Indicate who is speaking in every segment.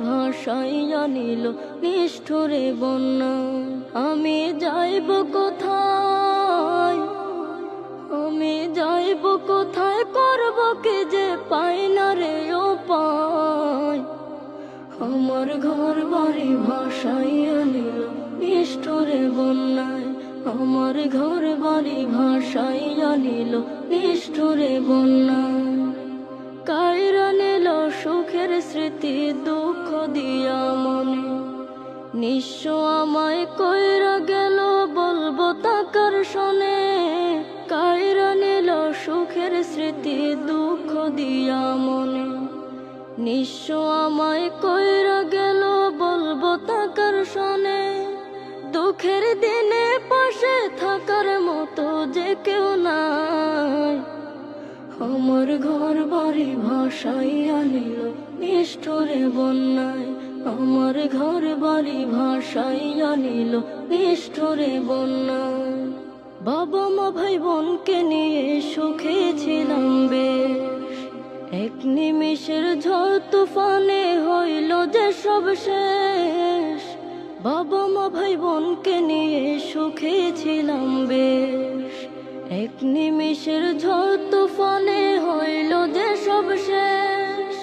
Speaker 1: ভাসাইয়া নিল নিষ্ঠুরে বন্যা। আমি যাইব কোথায়, আমি যাইব কোথায়, করব কি যে পাই না রে উপায়। আমার ঘর বাড়ি ভাসাইয়া নিল নিষ্ঠুরে বন্যায়, আমার ঘর বাড়ি ভাসাইয়া নিল নিষ্ঠুরে বন্যায়। কাইরা নিল সুখের স্মৃতি দুঃখ দিয়া মনে, নিঃস্ব আমায় কইরা গেল বলবো তাকার শোনে। কাইরা নিল সুখের স্মৃতি দুঃখ দিয়া মনে, নিঃস্ব আমায় কইরা গেল বলবো তাকার শোনে। দুঃখের দিনে পাশে থাকার মতো যে কেউ নাই, আমার ঘর বাড়ি ভাসাইয়া নিল নিষ্ঠুরে বন্যায়, আমার ঘর বাড়ি ভাসাইয়া নিল নিষ্ঠুরে বন্যায়। বাবা মা ভাই বোনকে নিয়ে সুখে ছিলাম বেশ, এক নিমিষের ঝড় তুফানে হইল যে সব শেষ। বাবা মা ভাই বোনকে নিয়ে সুখে ছিলাম বেশ, এক নিমিষের ঝড় তুফানে হইল যে সব শেষ।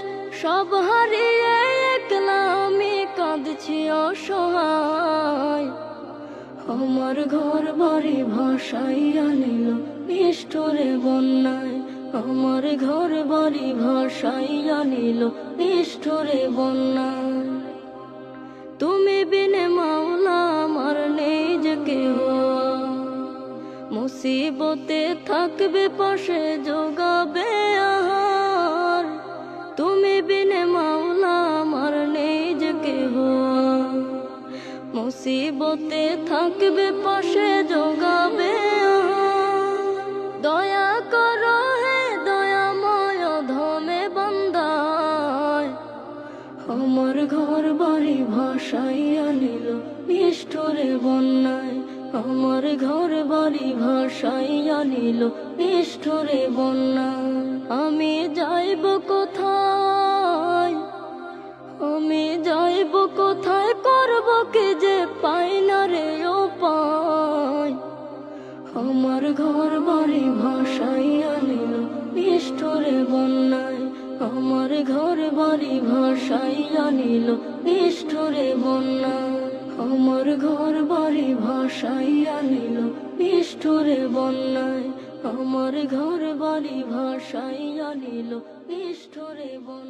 Speaker 1: সব হারিয়ে একলা আমি কাঁদছি অসহায়, আমার ঘর বাড়ি ভাসাইয়া নিল নিষ্ঠুরে বন্যায়, আমার ঘর বাড়ি ভাসাইয়া নিল নিষ্ঠুরে বন্যায়। তুমি বিনে মাওলা আমার নেই যে কেহ, মুসিবতে থাকবে পাশে যোগাবে আহার। তুমি বিনে মাওলা আমার নেই যে কেহ, মুসিবতে থাকবে পাশে যোগাবে আহার। দয়া করো হে দয়াময় ধমে বান্দায়, আমার ঘর বাড়ি ভাসাইয়া নিল নিষ্ঠুরে বন্যায়, আমার ঘর বাড়ি ভাসাইয়া নিল নিষ্ঠুরে বন্যায়। আমি যাইব কোথায়, আমি যাইব কোথায়, করব কি যে পাই না রে উপায়। আমার ঘর বাড়ি ভাসাইয়া নিল নিষ্ঠুরে বন্যায়, আমার ঘর বাড়ি ভাসাইয়া নিল নিষ্ঠুরে বন্যায়, আমার ঘর বাড়ি ভাসাইয়া নিল নিষ্ঠুরে বন্যায়, আমার ঘর বাড়ি ভাসাইয়া নিল নিষ্ঠুরে বন্যায়।